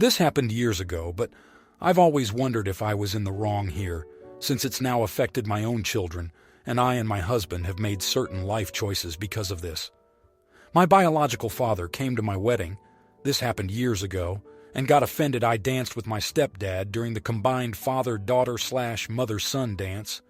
This happened years ago, but I've always wondered if I was in the wrong here, since it's now affected my own children, and I and my husband have made certain life choices because of this. My biological father came to my wedding, this happened years ago, and got offended I danced with my stepdad during the combined father-daughter/mother-son dance.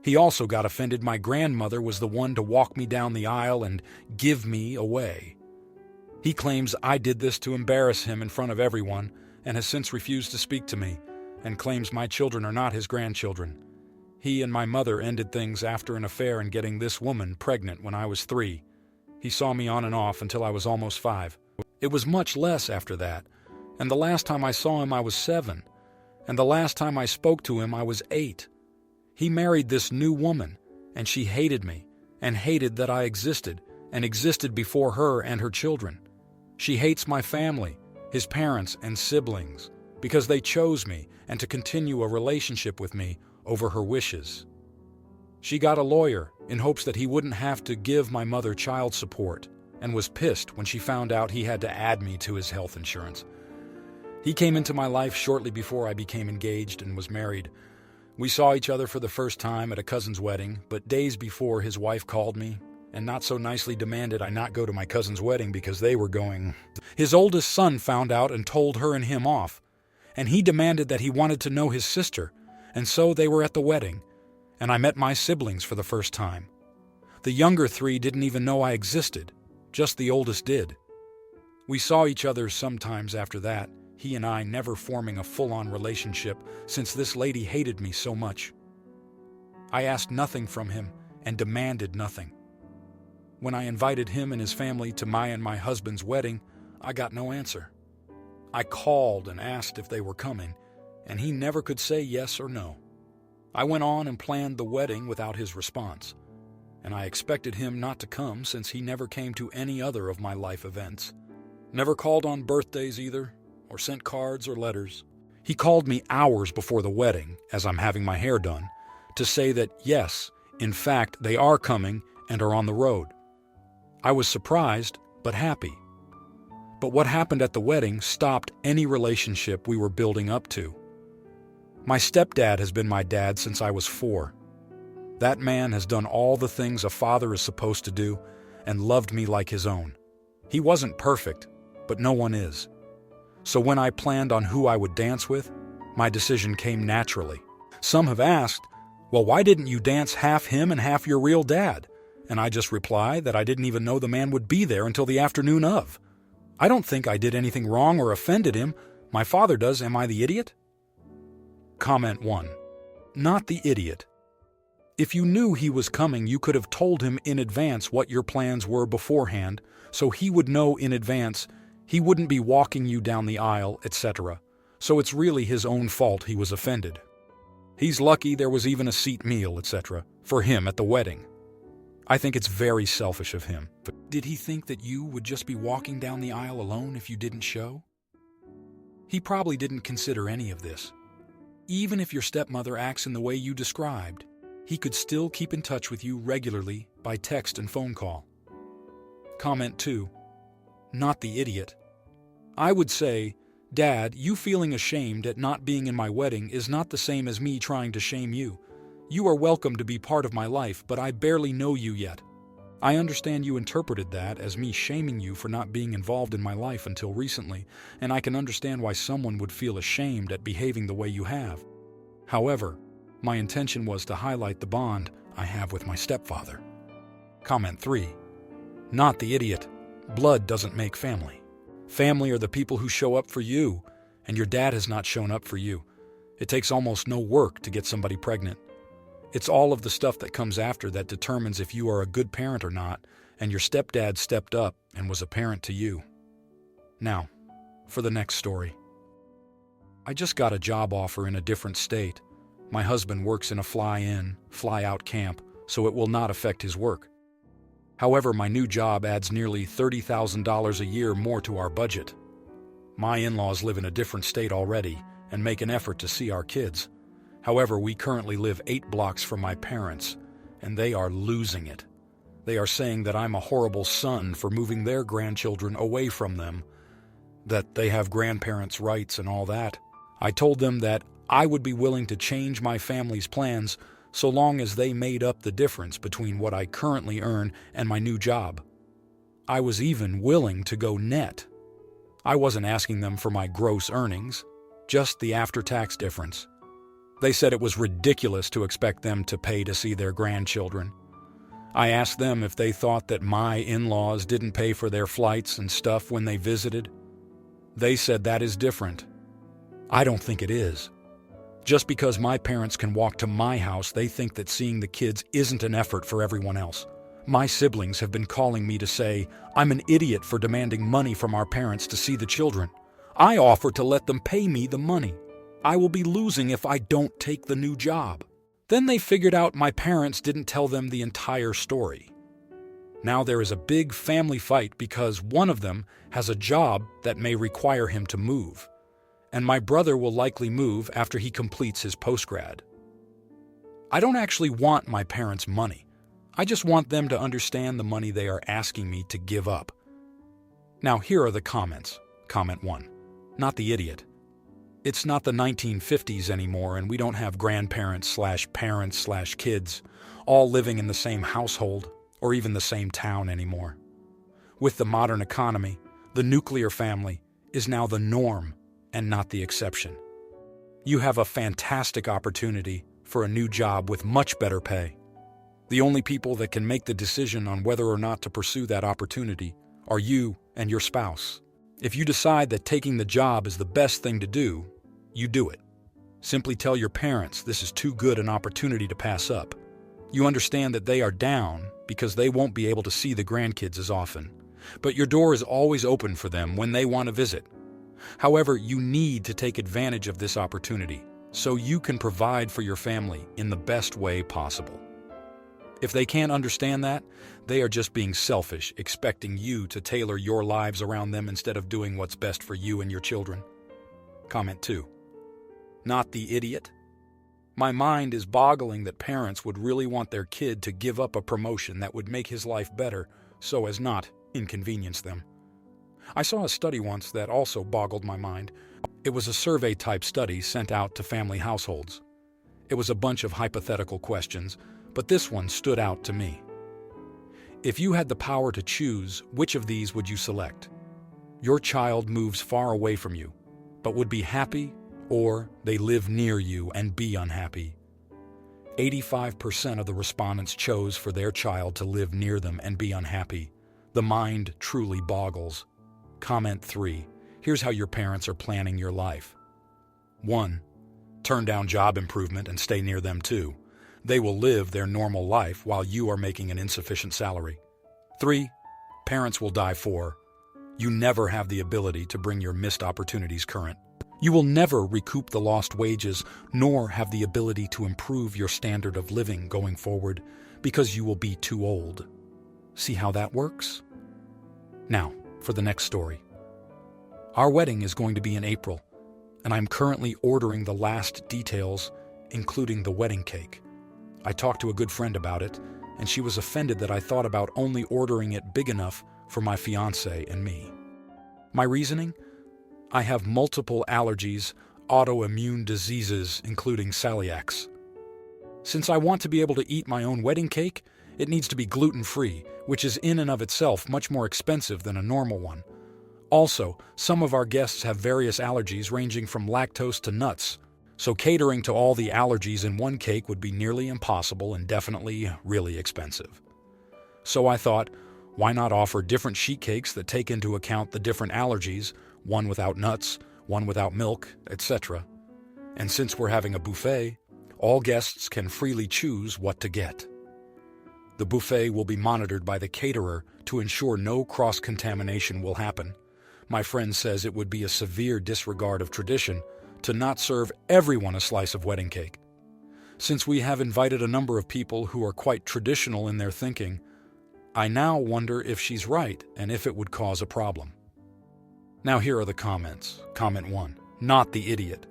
He also got offended my grandmother was the one to walk me down the aisle and give me away. He claims I did this to embarrass him in front of everyone and has since refused to speak to me, and claims my children are not his grandchildren. He and my mother ended things after an affair and getting this woman pregnant when I was 3. He saw me on and off until I was almost 5. It was much less after that, and the last time I saw him I was 7, and the last time I spoke to him I was 8. He married this new woman, and she hated me, and hated that I existed, and existed before her and her children. She hates my family, his parents and siblings, because they chose me and to continue a relationship with me over her wishes. She got a lawyer in hopes that he wouldn't have to give my mother child support, and was pissed when she found out he had to add me to his health insurance. He came into my life shortly before I became engaged and was married. We saw each other for the first time at a cousin's wedding, but days before his wife called me and not so nicely demanded I not go to my cousin's wedding because they were going. His oldest son found out and told her and him off, and he demanded that he wanted to know his sister, and so they were at the wedding, and I met my siblings for the first time. The younger 3 didn't even know I existed, just the oldest did. We saw each other sometimes after that, he and I never forming a full-on relationship since this lady hated me so much. I asked nothing from him and demanded nothing. When I invited him and his family to my and my husband's wedding, I got no answer. I called and asked if they were coming, and he never could say yes or no. I went on and planned the wedding without his response, and I expected him not to come since he never came to any other of my life events. Never called on birthdays either, or sent cards or letters. He called me hours before the wedding, as I'm having my hair done, to say that yes, in fact, they are coming and are on the road. I was surprised, but happy. But what happened at the wedding stopped any relationship we were building up to. My stepdad has been my dad since I was 4. That man has done all the things a father is supposed to do and loved me like his own. He wasn't perfect, but no one is. So when I planned on who I would dance with, my decision came naturally. Some have asked, well, why didn't you dance half him and half your real dad? And I just reply that I didn't even know the man would be there until the afternoon of. I don't think I did anything wrong or offended him. My father does. Am I the idiot? Comment 1. Not the idiot. If you knew he was coming, you could have told him in advance what your plans were beforehand, so he would know in advance. He wouldn't be walking you down the aisle, etc. So it's really his own fault he was offended. He's lucky there was even a seat meal, etc. for him at the wedding. I think it's very selfish of him. Did he think that you would just be walking down the aisle alone if you didn't show? He probably didn't consider any of this. Even if your stepmother acts in the way you described, he could still keep in touch with you regularly by text and phone call. Comment 2. Not the idiot. I would say, Dad, you feeling ashamed at not being in my wedding is not the same as me trying to shame you. You are welcome to be part of my life, but I barely know you yet. I understand you interpreted that as me shaming you for not being involved in my life until recently, and I can understand why someone would feel ashamed at behaving the way you have. However, my intention was to highlight the bond I have with my stepfather. Comment 3. Not the idiot. Blood doesn't make family. Family are the people who show up for you, and your dad has not shown up for you. It takes almost no work to get somebody pregnant. It's all of the stuff that comes after that determines if you are a good parent or not, and your stepdad stepped up and was a parent to you. Now, for the next story. I just got a job offer in a different state. My husband works in a fly-in, fly-out camp, so it will not affect his work. However, my new job adds nearly $30,000 a year more to our budget. My in-laws live in a different state already and make an effort to see our kids. However, we currently live 8 blocks from my parents, and they are losing it. They are saying that I'm a horrible son for moving their grandchildren away from them. that they have grandparents' rights and all that. I told them that I would be willing to change my family's plans so long as they made up the difference between what I currently earn and my new job. I was even willing to go net. I wasn't asking them for my gross earnings, just the after-tax difference. They said it was ridiculous to expect them to pay to see their grandchildren. I asked them if they thought that my in-laws didn't pay for their flights and stuff when they visited. They said that is different. I don't think it is. Just because my parents can walk to my house, they think that seeing the kids isn't an effort for everyone else. My siblings have been calling me to say I'm an idiot for demanding money from our parents to see the children. I offer to let them pay me the money. I will be losing if I don't take the new job. Then they figured out my parents didn't tell them the entire story. Now there is a big family fight because one of them has a job that may require him to move, and my brother will likely move after he completes his postgrad. I don't actually want my parents' money. I just want them to understand the money they are asking me to give up. Now here are the comments. Comment 1. Not the idiot. It's not the 1950s anymore, and we don't have grandparents/parents/kids all living in the same household or even the same town anymore. With the modern economy, the nuclear family is now the norm and not the exception. You have a fantastic opportunity for a new job with much better pay. The only people that can make the decision on whether or not to pursue that opportunity are you and your spouse. If you decide that taking the job is the best thing to do, you do it. Simply tell your parents this is too good an opportunity to pass up. You understand that they are down because they won't be able to see the grandkids as often, but your door is always open for them when they want to visit. However, you need to take advantage of this opportunity so you can provide for your family in the best way possible. If they can't understand that, they are just being selfish, expecting you to tailor your lives around them instead of doing what's best for you and your children. Comment 2. Not the idiot. My mind is boggling that parents would really want their kid to give up a promotion that would make his life better so as not inconvenience them. I saw a study once that also boggled my mind. It was a survey-type study sent out to family households. It was a bunch of hypothetical questions, but this one stood out to me. If you had the power to choose, which of these would you select? Your child moves far away from you, but would be happy, or they live near you and be unhappy. 85% of the respondents chose for their child to live near them and be unhappy. The mind truly boggles. Comment 3. Here's how your parents are planning your life. 1. Turn down job improvement and stay near them too. They will live their normal life while you are making an insufficient salary. 3. Parents will die. 4. You never have the ability to bring your missed opportunities current. You will never recoup the lost wages, nor have the ability to improve your standard of living going forward because you will be too old. See how that works? Now, for the next story. Our wedding is going to be in April, and I'm currently ordering the last details, including the wedding cake. I talked to a good friend about it, and she was offended that I thought about only ordering it big enough for my fiancé and me. My reasoning? I have multiple allergies, autoimmune diseases, including celiacs. Since I want to be able to eat my own wedding cake, it needs to be gluten-free, which is in and of itself much more expensive than a normal one. Also, some of our guests have various allergies ranging from lactose to nuts, so catering to all the allergies in one cake would be nearly impossible and definitely really expensive. So I thought, why not offer different sheet cakes that take into account the different allergies, one without nuts, one without milk, etc. And since we're having a buffet, all guests can freely choose what to get. The buffet will be monitored by the caterer to ensure no cross-contamination will happen. My friend says it would be a severe disregard of tradition to not serve everyone a slice of wedding cake. Since we have invited a number of people who are quite traditional in their thinking, I now wonder if she's right and if it would cause a problem. Now here are the comments. Comment 1. Not the idiot.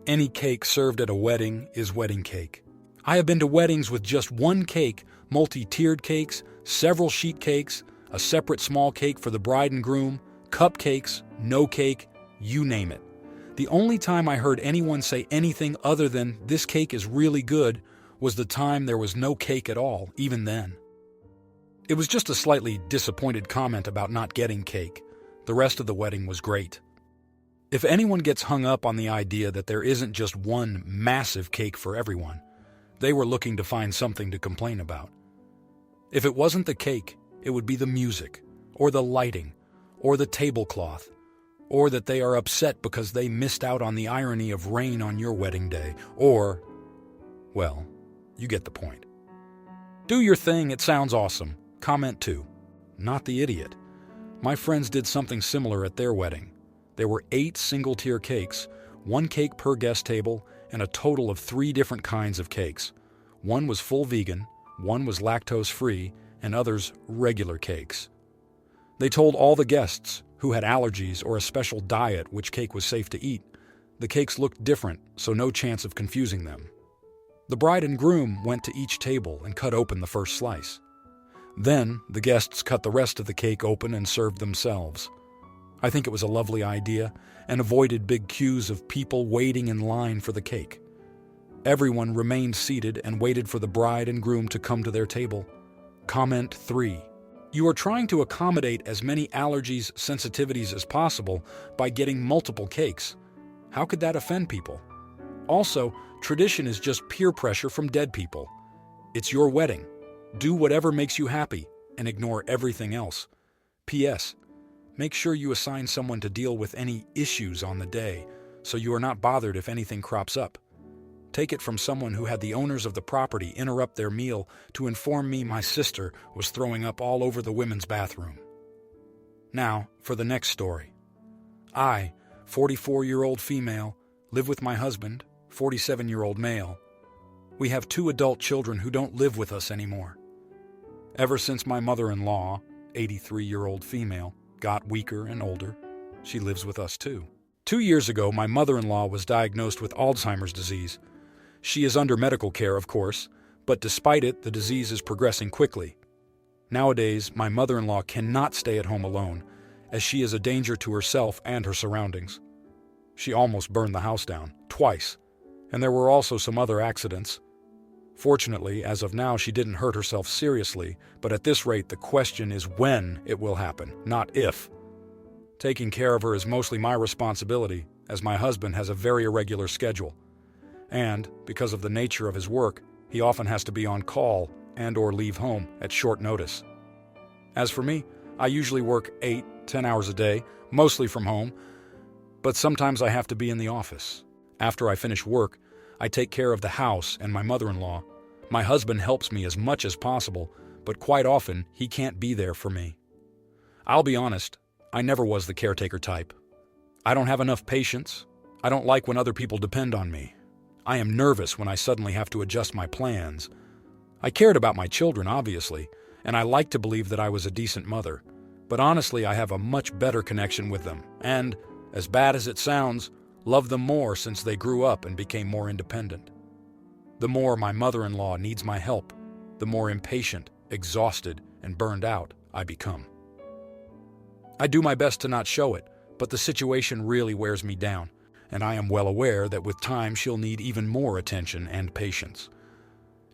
Any cake served at a wedding is wedding cake. I have been to weddings with just one cake, multi-tiered cakes, several sheet cakes, a separate small cake for the bride and groom, Cupcakes, no cake, you name it. The only time I heard anyone say anything other than, "This cake is really good," was the time there was no cake at all, even then. It was just a slightly disappointed comment about not getting cake. The rest of the wedding was great. If anyone gets hung up on the idea that there isn't just one massive cake for everyone, they were looking to find something to complain about. If it wasn't the cake, it would be the music, or the lighting, or the tablecloth, or that they are upset because they missed out on the irony of rain on your wedding day, or, well, you get the point. Do your thing, it sounds awesome. Comment 2. Not the idiot. My friends did something similar at their wedding. There were 8 single-tier cakes, 1 cake per guest table, and a total of 3 different kinds of cakes. One was full vegan, one was lactose-free, and others regular cakes. They told all the guests who had allergies or a special diet which cake was safe to eat. The cakes looked different, so no chance of confusing them. The bride and groom went to each table and cut open the first slice. Then, the guests cut the rest of the cake open and served themselves. I think it was a lovely idea and avoided big queues of people waiting in line for the cake. Everyone remained seated and waited for the bride and groom to come to their table. Comment 3. You are trying to accommodate as many allergies, sensitivities as possible by getting multiple cakes. How could that offend people? Also, tradition is just peer pressure from dead people. It's your wedding. Do whatever makes you happy and ignore everything else. P.S. Make sure you assign someone to deal with any issues on the day so you are not bothered if anything crops up. Take it from someone who had the owners of the property interrupt their meal to inform me my sister was throwing up all over the women's bathroom. Now, for the next story. I, 44-year-old female, live with my husband, 47-year-old male. We have 2 adult children who don't live with us anymore. Ever since my mother-in-law, 83-year-old female, got weaker and older, she lives with us too. 2 years ago, my mother-in-law was diagnosed with Alzheimer's disease. She is under medical care, of course, but despite it, the disease is progressing quickly. Nowadays, my mother-in-law cannot stay at home alone, as she is a danger to herself and her surroundings. She almost burned the house down, twice, and there were also some other accidents. Fortunately, as of now, she didn't hurt herself seriously, but at this rate, the question is when it will happen, not if. Taking care of her is mostly my responsibility, as my husband has a very irregular schedule. And, because of the nature of his work, he often has to be on call and/or leave home at short notice. As for me, I usually work 8-10 hours a day, mostly from home, but sometimes I have to be in the office. After I finish work, I take care of the house and my mother-in-law. My husband helps me as much as possible, but quite often he can't be there for me. I'll be honest, I never was the caretaker type. I don't have enough patience. I don't like when other people depend on me. I am nervous when I suddenly have to adjust my plans. I cared about my children, obviously, and I like to believe that I was a decent mother. But honestly, I have a much better connection with them, and, as bad as it sounds, love them more since they grew up and became more independent. The more my mother-in-law needs my help, the more impatient, exhausted, and burned out I become. I do my best to not show it, but the situation really wears me down, and I am well aware that with time she'll need even more attention and patience.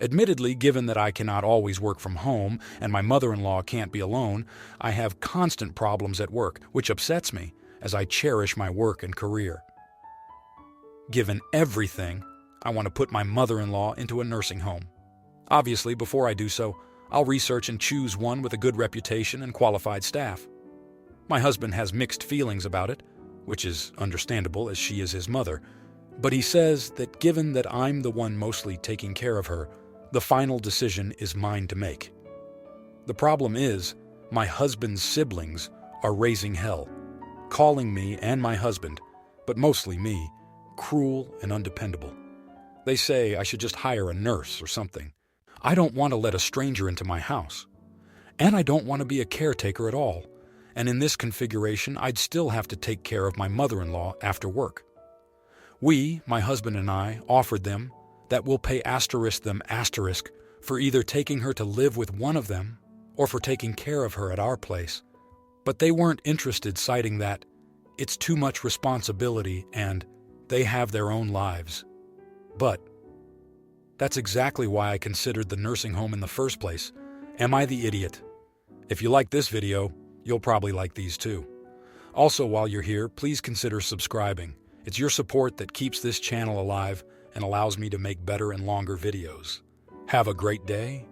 Admittedly, given that I cannot always work from home and my mother-in-law can't be alone, I have constant problems at work, which upsets me as I cherish my work and career. Given everything, I want to put my mother-in-law into a nursing home. Obviously, before I do so, I'll research and choose one with a good reputation and qualified staff. My husband has mixed feelings about it, which is understandable as she is his mother, but he says that given that I'm the one mostly taking care of her, the final decision is mine to make. The problem is, my husband's siblings are raising hell, calling me and my husband, but mostly me, cruel and undependable. They say I should just hire a nurse or something. I don't want to let a stranger into my house. And I don't want to be a caretaker at all. And in this configuration, I'd still have to take care of my mother-in-law after work. We, my husband and I, offered them that we'll pay them for either taking her to live with one of them or for taking care of her at our place. But they weren't interested, citing that it's too much responsibility and they have their own lives. But that's exactly why I considered the nursing home in the first place. Am I the idiot? If you like this video, you'll probably like these too. Also, while you're here, please consider subscribing. It's your support that keeps this channel alive and allows me to make better and longer videos. Have a great day.